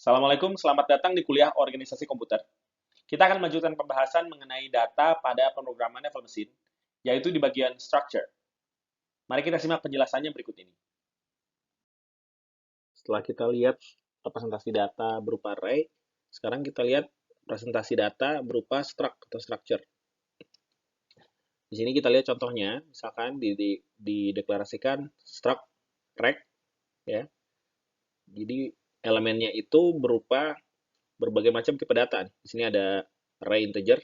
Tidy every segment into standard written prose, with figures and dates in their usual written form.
Assalamualaikum, selamat datang di kuliah Organisasi Komputer. Kita akan melanjutkan pembahasan mengenai data pada pemrograman level mesin, yaitu di bagian structure. Mari kita simak penjelasannya berikut ini. Setelah kita lihat representasi data berupa array, sekarang kita lihat presentasi data berupa struct atau structure. Di sini kita lihat contohnya, misalkan dideklarasikan struct rect, ya. Jadi elemennya itu berupa berbagai macam tipe data. Di sini ada array integer,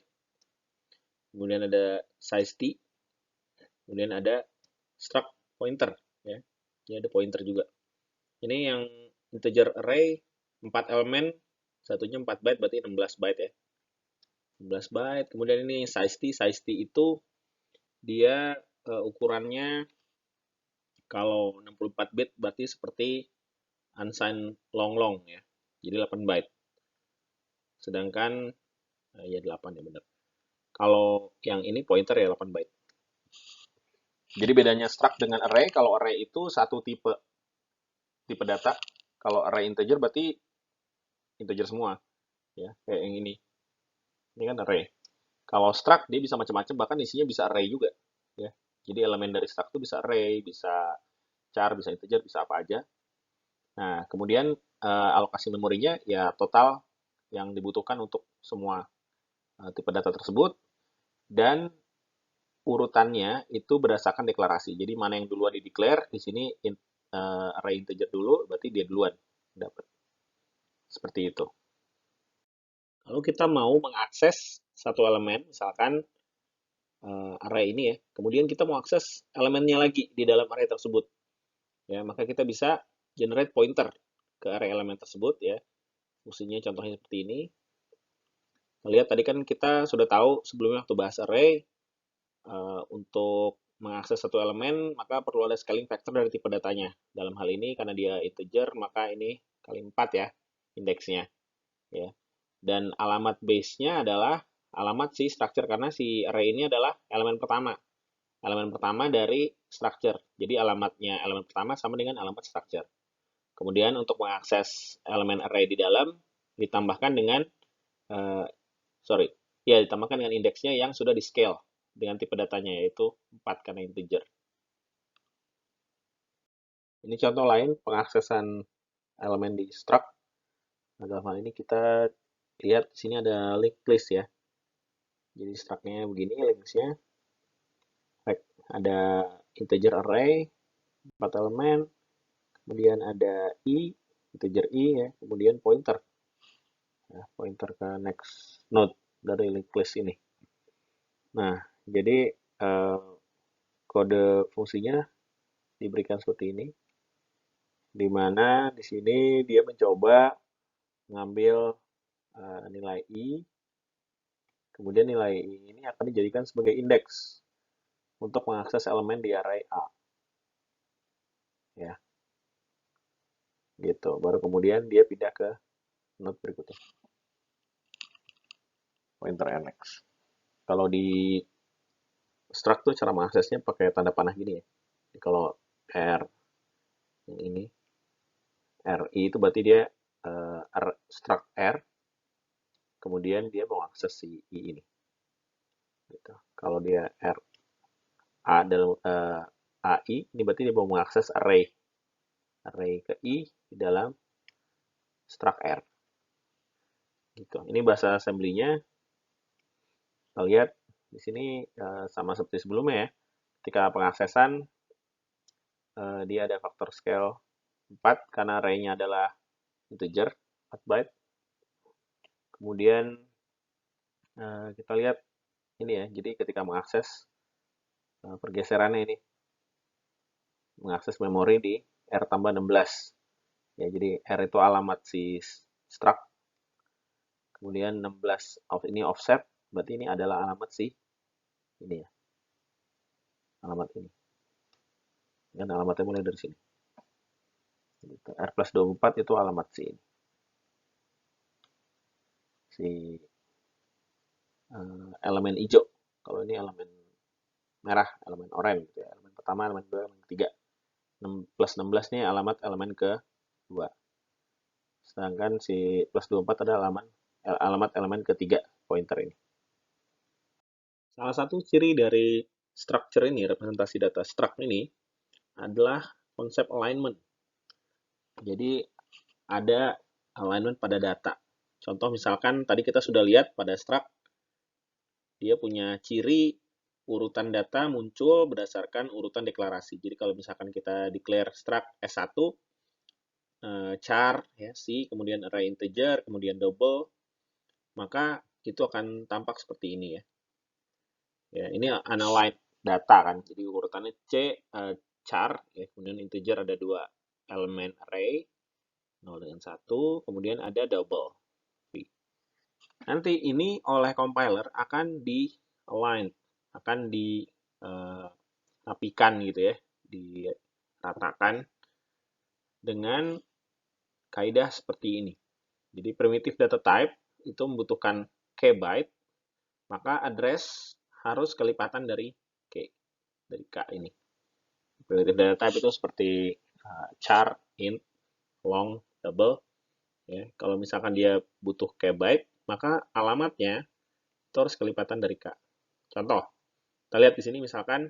kemudian ada size t, kemudian ada struct pointer, ya. Ini ada pointer juga. Ini yang integer array 4 elemen, satunya 4 byte berarti 16 byte ya. 16 byte. Kemudian ini size t itu dia ukurannya kalau 64 bit berarti seperti unsigned long ya. Jadi 8 byte. Sedangkan ya 8 ya benar. Kalau yang ini pointer ya 8 byte. Jadi bedanya struct dengan array, kalau array itu satu tipe data. Kalau array integer berarti integer semua, ya kayak yang ini. Ini kan array. Kalau struct dia bisa macam-macam, bahkan isinya bisa array juga, ya. Jadi elemen dari struct itu bisa array, bisa char, bisa integer, bisa apa aja. Nah, kemudian alokasi memorinya ya total yang dibutuhkan untuk semua tipe data tersebut, dan urutannya itu berdasarkan deklarasi. Jadi mana yang duluan di declare, di sini array integer dulu, berarti dia duluan dapat. Seperti itu. Lalu kita mau mengakses satu elemen, misalkan array ini ya. Kemudian kita mau akses elemennya lagi di dalam array tersebut. Ya, maka kita bisa generate pointer ke array elemen tersebut ya. Fungsinya contohnya seperti ini. Lihat tadi kan kita sudah tahu sebelumnya waktu bahas array, untuk mengakses satu elemen maka perlu ada scaling factor dari tipe datanya. Dalam hal ini karena dia integer maka ini kali 4 ya indeksnya ya. Dan alamat base-nya adalah alamat si structure karena si array ini adalah elemen pertama. Elemen pertama dari structure. Jadi alamatnya elemen pertama sama dengan alamat structure. Kemudian untuk mengakses elemen array di dalam ditambahkan dengan ditambahkan dengan indeksnya yang sudah di scale dengan tipe datanya yaitu 4 karena integer. Ini contoh lain pengaksesan elemen di struct. Nah, dalam hal ini kita lihat di sini ada linked list ya. Jadi struct-nya begini linksnya. Ada integer array 4 elemen, kemudian ada integer i ya, kemudian pointer. Nah, pointer ke next node dari linked list ini. Nah, jadi kode fungsinya diberikan seperti ini, di mana di sini dia mencoba mengambil nilai i, kemudian nilai i ini akan dijadikan sebagai indeks untuk mengakses elemen di array A. Ya. Gitu. Baru kemudian dia pindah ke node berikutnya. Pointer nx. Kalau di struct tuh cara mengaksesnya pakai tanda panah gini ya. Jadi kalau R yang ini RI itu berarti dia struct R, kemudian dia mau akses si I ini. Gitu. Kalau dia R A dalam AI, ini berarti dia mau mengakses array ke I di dalam struct R. Gitu. Ini bahasa assembly-nya. Kita lihat di sini sama seperti sebelumnya ya. Ketika pengaksesan dia ada faktor scale 4 karena array-nya adalah integer 4 byte. Kemudian kita lihat ini ya, jadi ketika mengakses pergeserannya ini mengakses memori di R tambah 16 ya, jadi R itu alamat si struct, kemudian 16 ini offset, berarti ini adalah alamat si ini ya, alamat ini, dan alamatnya mulai dari sini. R plus 24 itu alamat si ini, si elemen hijau. Kalau ini elemen merah, elemen oranye gitu ya. Elemen pertama, elemen kedua, elemen ketiga. 6 plus 16 ini alamat elemen ke-2. Sedangkan si plus 24 adalah alamat elemen ketiga pointer ini. Salah satu ciri dari structure ini, representasi data struct ini, adalah konsep alignment. Jadi ada alignment pada data. Contoh misalkan tadi kita sudah lihat pada struct, dia punya ciri urutan data muncul berdasarkan urutan deklarasi. Jadi kalau misalkan kita declare struct S1, char, ya, C, kemudian array integer, kemudian double, maka itu akan tampak seperti ini ya. Ya, ini unaligned data kan. Jadi urutannya char, ya, kemudian integer ada 2 elemen array, 0 dengan 1, kemudian ada double. Nanti ini oleh compiler akan di-align, akan dirapikan gitu ya, diratakan dengan kaidah seperti ini. Jadi primitive data type itu membutuhkan k byte, maka address harus kelipatan dari k, dari k ini. Primitive data type itu seperti char, int, long, double. Ya, kalau misalkan dia butuh k byte, maka alamatnya itu harus kelipatan dari k. Contoh, kita lihat di sini misalkan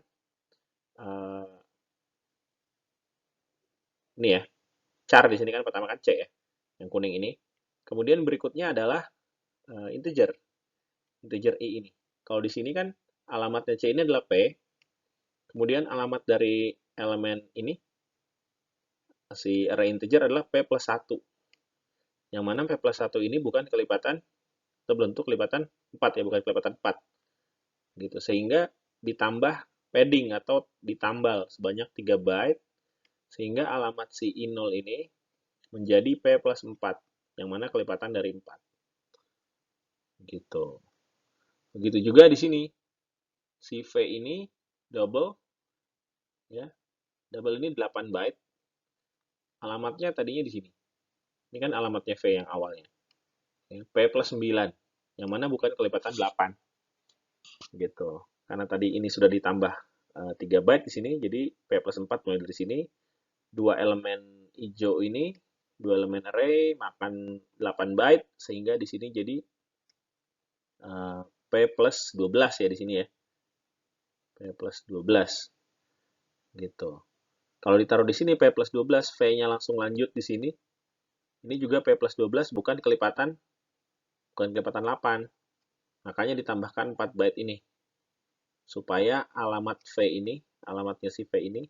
ini ya, char di sini kan pertama kan c ya, yang kuning ini. Kemudian berikutnya adalah integer i ini. Kalau di sini kan alamatnya c ini adalah p, kemudian alamat dari elemen ini si array integer adalah p plus 1. Yang mana p plus 1 ini bukan kelipatan atau belum tentu kelipatan 4 ya, bukan kelipatan 4. Gitu. Sehingga ditambah padding atau ditambal sebanyak 3 byte sehingga alamat si i0 ini menjadi p plus 4 yang mana kelipatan dari 4. Gitu. Begitu juga di sini. Si v ini double ya. Double ini 8 byte. Alamatnya tadinya di sini. Ini kan alamatnya v yang awalnya. Ya, p plus 9 yang mana bukan kelipatan 8. Gitu. Karena tadi ini sudah ditambah 3 byte di sini, jadi p plus 4 mulai dari sini. 2 elemen hijau ini, 2 elemen array makan 8 byte, sehingga di sini jadi p plus 12 ya di sini ya. P plus 12. Gitu. Kalau ditaruh di sini p plus 12, v-nya langsung lanjut di sini. Ini juga p plus 12 bukan kelipatan 8. Makanya ditambahkan 4 byte ini. Supaya alamat v ini, alamatnya si v ini,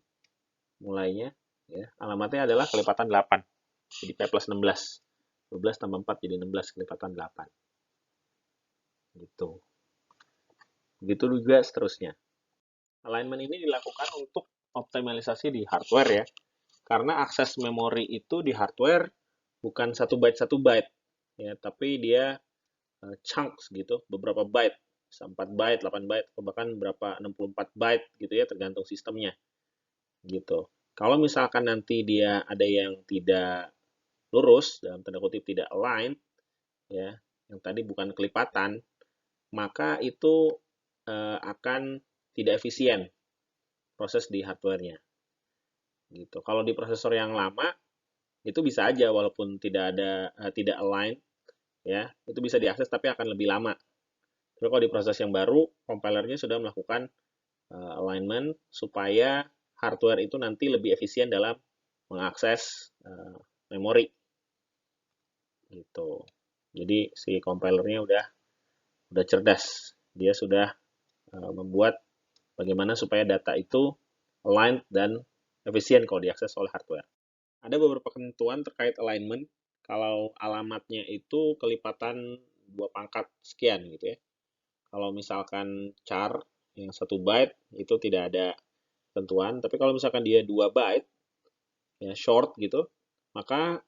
mulainya, ya, alamatnya adalah kelipatan 8. Jadi p plus 16. 12 tambah 4 jadi 16, kelipatan 8. Gitu. Begitu juga seterusnya. Alignment ini dilakukan untuk optimalisasi di hardware ya. Karena akses memori itu di hardware bukan 1 byte 1 byte ya, tapi dia chunks gitu, beberapa byte, 4 byte, 8 byte, atau bahkan berapa 64 byte gitu ya, tergantung sistemnya. Gitu. Kalau misalkan nanti dia ada yang tidak lurus, dalam tanda kutip tidak align, ya, yang tadi bukan kelipatan, maka itu akan tidak efisien proses di hardware-nya. Gitu. Kalau di prosesor yang lama, itu bisa aja walaupun tidak align, ya, itu bisa diakses tapi akan lebih lama. Tapi kalau di proses yang baru, compilernya sudah melakukan alignment supaya hardware itu nanti lebih efisien dalam mengakses memori. Gitu. Jadi si compilernya udah cerdas. Dia sudah membuat bagaimana supaya data itu aligned dan efisien kalau diakses oleh hardware. Ada beberapa ketentuan terkait alignment. Kalau alamatnya itu kelipatan 2 pangkat sekian gitu ya. Kalau misalkan char yang 1 byte itu tidak ada ketentuan, tapi kalau misalkan dia 2 byte ya short gitu, maka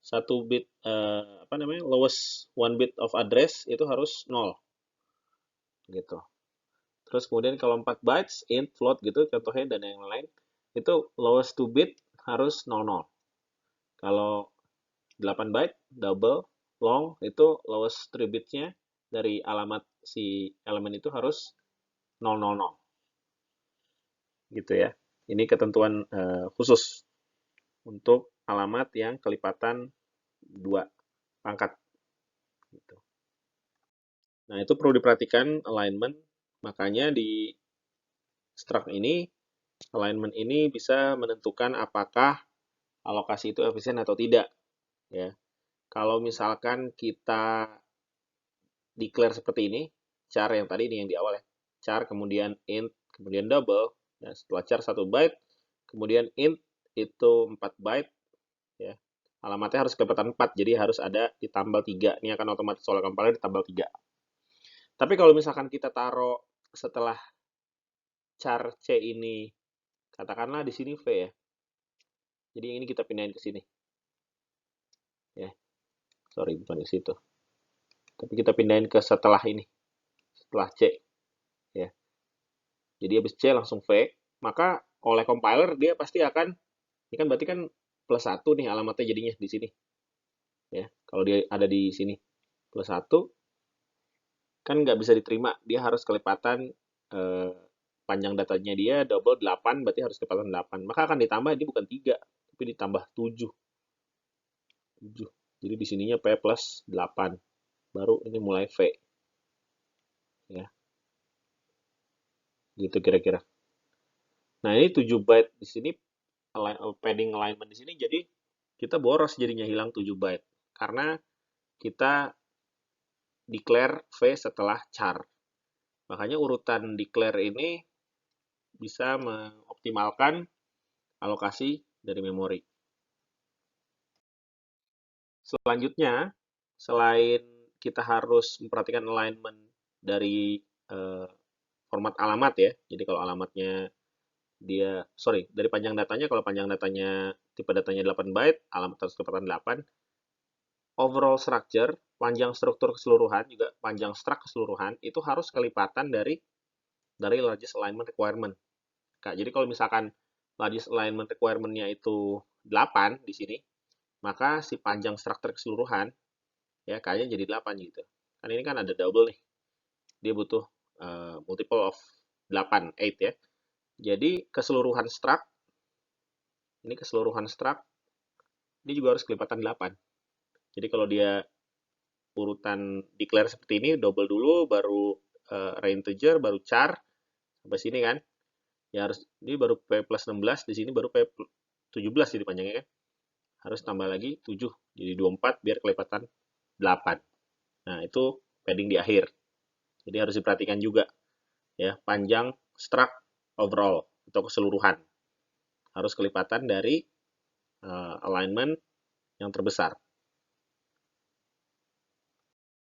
1 bit lowest 1 bit of address itu harus 0. Gitu. Terus kemudian kalau 4 bytes int, float gitu contohnya dan yang lain, itu lowest 2 bit harus 00. Kalau 8 byte double long itu lowest 3 bitsnya dari alamat si elemen itu harus 000. Gitu ya. Ini ketentuan khusus untuk alamat yang kelipatan 2 pangkat gitu. Nah, itu perlu diperhatikan alignment. Makanya di struct ini, alignment ini bisa menentukan apakah alokasi itu efisien atau tidak, ya. Kalau misalkan kita declare seperti ini, char yang tadi ini yang di awal ya. Char kemudian int, kemudian double, ya, setelah char 1 byte, kemudian int itu 4 byte, ya. Alamatnya harus kelihatan 4, jadi harus ada ditambah 3. Ini akan otomatis oleh compiler ditambah 3. Tapi kalau misalkan kita taruh setelah char C ini, katakanlah di sini V ya. Jadi yang ini kita pindahin ke sini. Ya, sorry bukan di situ. Tapi kita pindahin ke setelah ini, setelah C. Ya. Jadi habis C langsung V, maka oleh compiler dia pasti akan, ini kan berarti kan plus 1 nih alamatnya jadinya di sini. Ya, kalau dia ada di sini plus 1, kan nggak bisa diterima, dia harus kelipatan panjang datanya dia double 8, berarti harus kelipatan 8. Maka akan ditambah, ini bukan 3, tapi ditambah 7. Jadi di sininya P plus 8. Baru ini mulai V. Ya, gitu kira-kira. Nah, ini 7 byte di sini, padding alignment di sini, jadi kita boros jadinya hilang 7 byte. Karena kita declare V setelah char. Makanya urutan declare ini bisa mengoptimalkan alokasi dari memori. Selanjutnya, selain kita harus memperhatikan alignment dari format alamat ya, jadi kalau alamatnya dari panjang datanya, kalau panjang datanya tipe datanya 8 byte, alamat harus kelipatan 8. Overall structure, panjang struktur keseluruhan, juga panjang struct keseluruhan, itu harus kelipatan dari largest alignment requirement. Kak, jadi kalau misalkan largest alignment requirement-nya itu 8 di sini, maka si panjang struktur keseluruhan ya kayaknya jadi 8 gitu. Kan ini kan ada double nih. Dia butuh multiple of 8, 8 ya. Jadi keseluruhan struct, ini keseluruhan struct, ini juga harus kelipatan 8. Jadi kalau dia urutan declare seperti ini, double dulu, baru reinteger, baru char, sampai sini kan. Ya harus, ini baru P plus 16, di sini baru P 17 jadi panjangnya kan. Harus tambah lagi 7, jadi 24 biar kelipatan 8. Nah, itu padding di akhir. Jadi harus diperhatikan juga ya, panjang struct overall atau keseluruhan. Harus kelipatan dari alignment yang terbesar.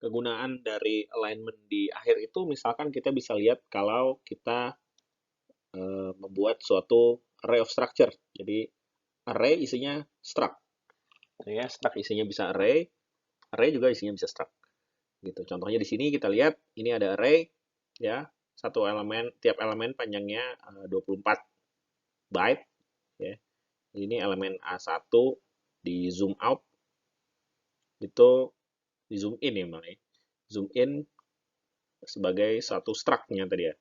Kegunaan dari alignment di akhir itu misalkan kita bisa lihat kalau kita membuat suatu array of structure. Jadi array isinya struct. Ya, struct isinya bisa array juga isinya bisa struct. Gitu. Contohnya di sini kita lihat ini ada array ya, satu elemen, tiap elemen panjangnya 24 byte ya. Ini elemen A1 di zoom out itu di zoom in ya malah. Zoom in sebagai satu struct-nya tadi ya.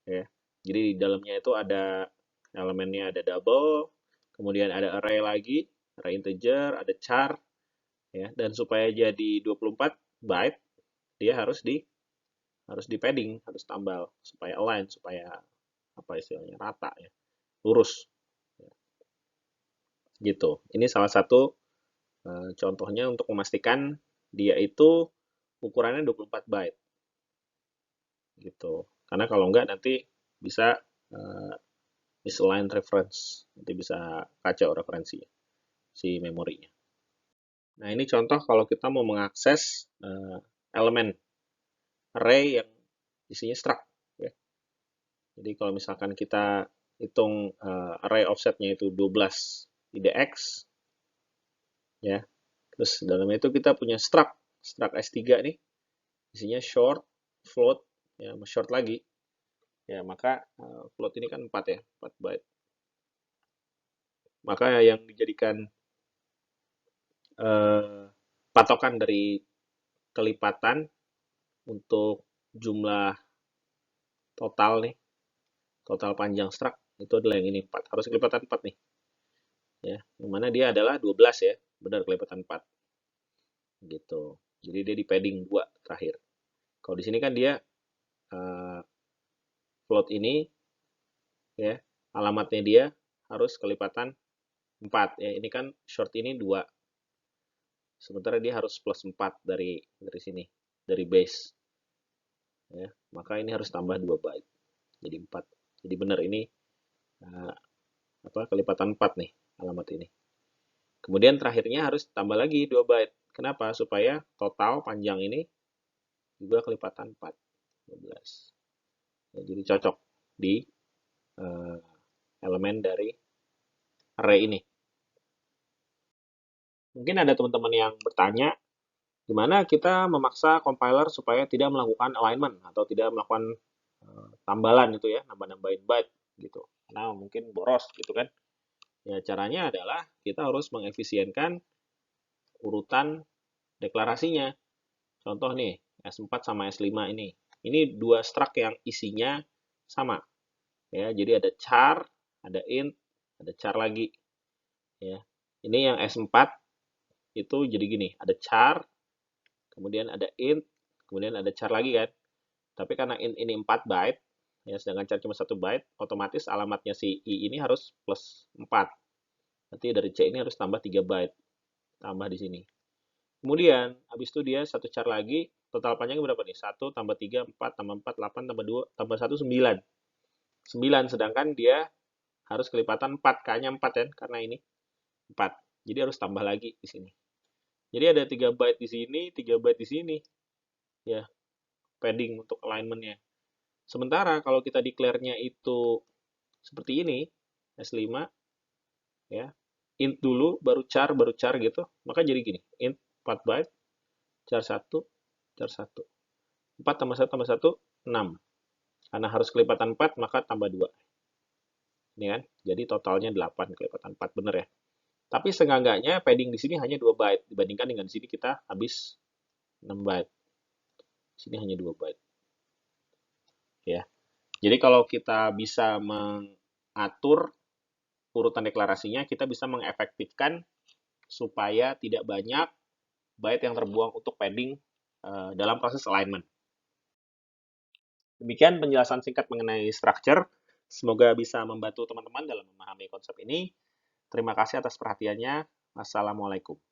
Ya. Jadi di dalamnya itu ada elemennya, ada double, kemudian ada array lagi, array integer, ada char ya, dan supaya jadi 24 byte dia harus di padding, harus tambal supaya align, supaya apa istilahnya rata ya, lurus gitu. Ini salah satu contohnya untuk memastikan dia itu ukurannya 24 byte gitu. Karena kalau enggak nanti bisa misaligned reference, nanti bisa kacau referensi si memorinya. Nah, ini contoh kalau kita mau mengakses elemen array yang isinya struct ya. Jadi kalau misalkan kita hitung array offsetnya itu 12 IDX ya. Terus dalamnya itu kita punya struct S3 nih. Isinya short, float, ya short lagi. Ya, maka float ini kan 4 ya, 4 byte. Maka yang dijadikan patokan dari kelipatan untuk jumlah total nih, total panjang struct itu adalah yang ini 4. Harus kelipatan 4 nih. Ya, yang mana dia adalah 12 ya, benar kelipatan 4. gitu. Jadi dia di padding 2 terakhir. Kalau di sini kan dia float ini ya, alamatnya dia harus kelipatan 4 ya. Ini kan short ini 2. Sementara dia harus plus 4 dari sini, dari base ya. Maka ini harus tambah 2 byte. Jadi 4. Jadi benar ini uh, kelipatan 4 nih alamat ini. Kemudian terakhirnya harus tambah lagi 2 byte. Kenapa? Supaya total panjang ini juga kelipatan 4. 12. Ya, jadi cocok di uh, elemen dari array ini. Mungkin ada teman-teman yang bertanya, gimana kita memaksa compiler supaya tidak melakukan alignment atau tidak melakukan tambalan itu ya, nambah-nambahin byte gitu. Karena mungkin boros gitu kan. Ya caranya adalah kita harus mengefisienkan urutan deklarasinya. Contoh nih, S4 sama S5 ini. Ini dua struct yang isinya sama. Ya, jadi ada char, ada int, ada char lagi. Ya. Ini yang S4 itu jadi gini, ada char, kemudian ada int, kemudian ada char lagi kan. Tapi karena int ini 4 byte, ya sedangkan char cuma 1 byte, otomatis alamatnya si i ini harus plus 4. Nanti dari c ini harus tambah 3 byte. Tambah di sini. Kemudian, habis itu dia satu char lagi, total panjangnya berapa nih? 1 tambah 3, 4, tambah 4, 8, tambah 2, tambah 1, 9. 9, sedangkan dia harus kelipatan 4, K-nya 4 kan, karena ini 4. Jadi harus tambah lagi di sini. Jadi ada 3 byte di sini, 3 byte di sini. Ya, padding untuk alignment-nya. Sementara kalau kita declare-nya itu seperti ini, S5, ya, int dulu, baru char gitu, maka jadi gini, int 4 byte, char 1, char 1. 4 tambah 1 tambah 1, 6. Karena harus kelipatan 4, maka tambah 2. Ini kan, jadi totalnya 8, kelipatan 4, bener ya. Tapi seenggak-enggaknya padding di sini hanya 2 byte, dibandingkan dengan di sini kita habis 6 byte. Di sini hanya 2 byte. Ya. Jadi kalau kita bisa mengatur urutan deklarasinya, kita bisa mengefektifkan supaya tidak banyak byte yang terbuang untuk padding dalam proses alignment. Demikian penjelasan singkat mengenai structure. Semoga bisa membantu teman-teman dalam memahami konsep ini. Terima kasih atas perhatiannya. Wassalamualaikum.